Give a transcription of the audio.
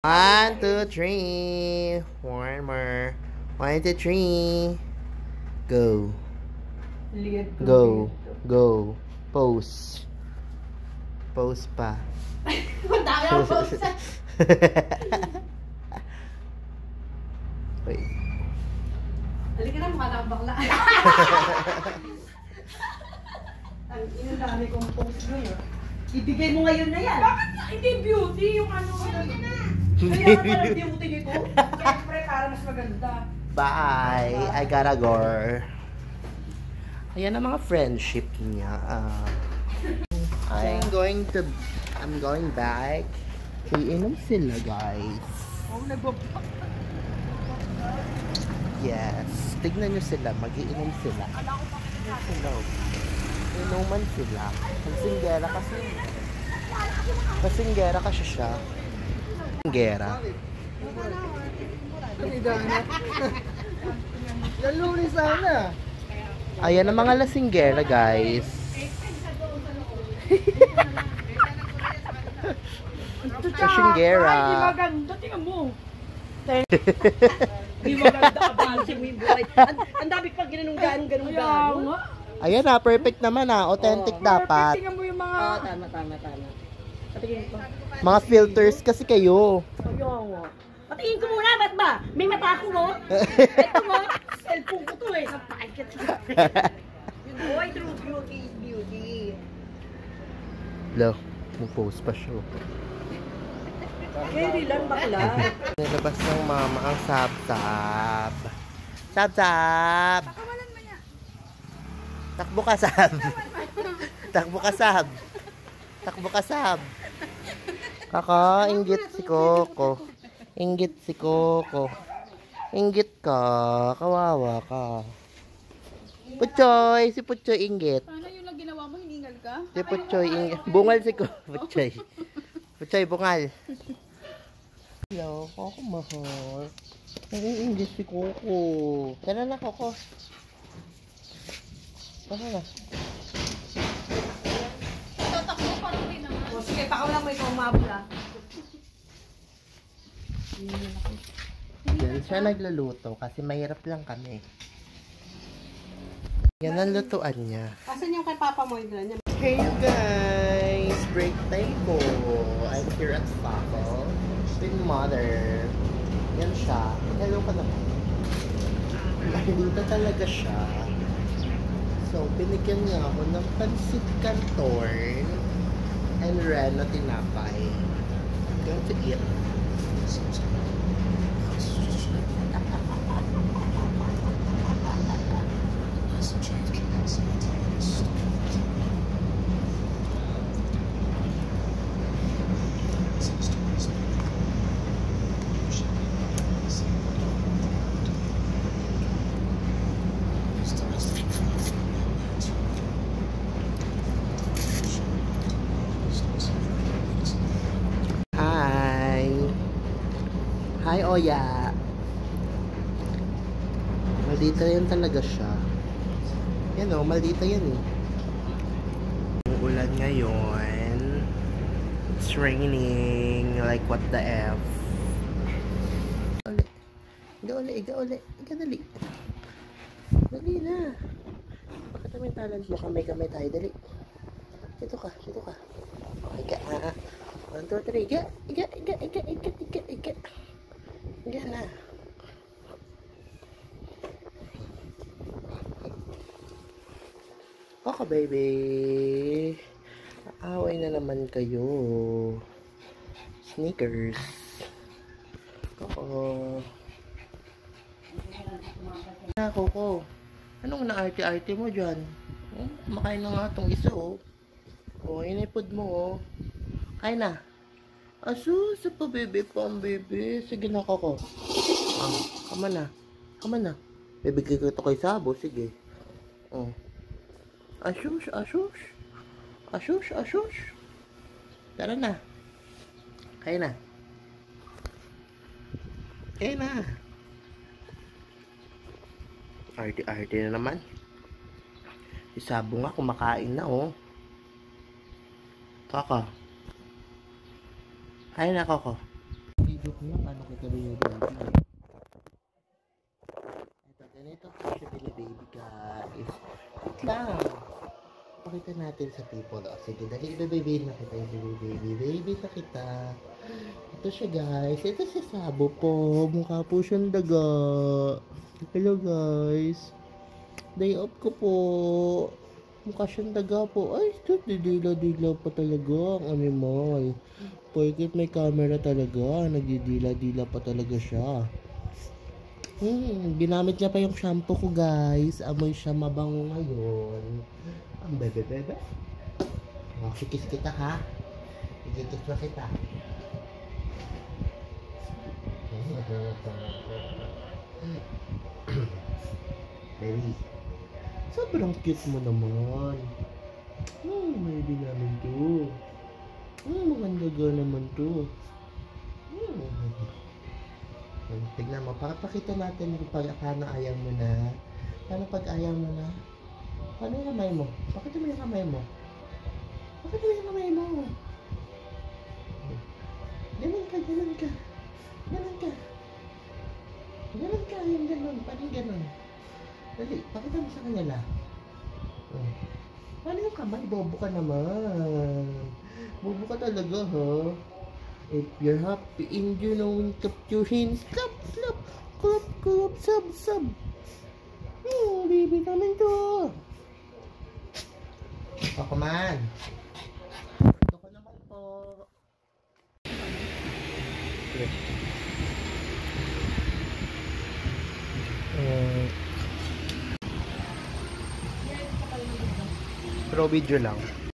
One, two, three. One more. One, two, three. Go. Go. Go. Pose. Pose pa. Dami ang pose. Wait. Halika na, mukha na ang bakla. Ang inadami kong pose ngayon. Ibigay mo ngayon na yan. Bakit na? Hindi beauty yung ano. Kailangan pa ng beauty nito. Siyempre, para mas maganda. Bye. I gotta go. Ayan ang mga friendship niya. I'm going back. Iinom sila, guys. Oh, Yes. Tignan nyo sila. Mag-iinom sila. Hello. Inuman sila. Kasinggera kasi. Kasinggera kasi siya. Kasinggera. Lalo rin sana. Ayan ang mga lasinggera, guys. Lasinggera. Ay, di maganda. Tingnan mo. Di maganda. Abansing mo yung buhay. Ang dami pag ginanong ganong. Ayan na, perfect naman authentic dapat. Tingnan mo yung mga... tama. Patingin ko. Mga filters kasi kayo. Ayaw. Patingin ko muna, ba't ba? May mata ako, no? Ito mo, cellphone ko to eh. Sa packet. Boy, true beauty is beauty. Lo, mag-post pa siya. Carry lang, bakla. Nilabas ng mama ang sab-sab. Sab-sab! Pakawalan mo niya. Takbo ka, sab! Takbo ka, sab! Takbo ka, sab! Kaka, inggit si Coco. Inggit si Coco. Inggit ka. Kawawa ka. Putchoy! Si Putchoy inggit. Paano yung lang ginawa mo? Hiningal ka? Si Putchoy inggit. Bungal si Coco. Putchoy. Putchoy, bungal. Hello, Coco mahal. Nag-iinggit si Coco. Tara na, Coco. Tara na. Tatakbo pa rin naman. O sige, pakawalan mo ikaw mabula. Yan siya nagluluto kasi mahirap lang kami. Yan ang lutuan niya. Asan yung kay Papa mo yun? Hey you guys! Break time po. I'm here at Paco with mother. Yan siya. Hello ka naman. Nandito talaga siya. So, binigyan niya ako ng pansit canton and Reno tinapay. I'm going to eat. Hi, Oya. Maldita yan talaga siya. Yan o, maldita yan eh. Uulan ngayon. It's raining. Like what the F. Uli. Iga dali. Dali na. Bakit namin talent mo? Kamay tayo. Dali. Dito ka. Okay ka. 1, 2, 3. Iga. Yan na. Okay, baby. Aaway na naman kayo. Sneakers. Oo. Coco. Anong na-arte-arte mo dyan? Makain na nga itong isa, oh. Oh, inipod mo, oh. Kain na. Asus, pa bebe pang bebe. Sige na, Coco. Kama na. Bibigay ko ito kay Sabo. Sige. Oh. Asus. Tara na. Kain na. Arte-arte na naman. Si Sabo nga kumakain na, oh. Kaka. Kain na, Coco. Joke lang, ano kita binibaby? Ito, ganito po siya binibaby guys. Wait lang. Pakita natin sa people. O, sige, dali, baby na kita yung baby na kita. Ito siya guys. Ito si Sabo po. Mukha po siyang daga. Hello guys. Day off ko po. Mukha siyang daga po. Ay, ito, didila-dila pa talaga ang animal. Porkit may camera talaga. Nagdidila-dila pa talaga siya. Ginamit niya pa yung shampoo ko guys. Amoy siya mabango ngayon. Ang bebe-bebe. Oh, sikis kita ha. Ikikis mo kita. Baby. Sobrang cute mo naman. Baby namin to. Maganda ga naman to. Tignan mo, pakita natin yung paano ayaw mo na. Paano pag ayaw mo na? Paano yung kamay mo? Pakita mo yung kamay mo. Pakita mo yung kamay mo. Ganon ka, ganon ka. Ganon ka. Ganon ka, yung ganon. Paano yung ganon? Dali, pakita mo sa kanila. Paano yung kamay? Bobo ka naman. Bobo ka talaga, ha? If you're happy and you know when to put your hands, clap, clap, clap, clap, sub, sub. Baby namin to. Ako man. Ito ko naman po. Pro video lang.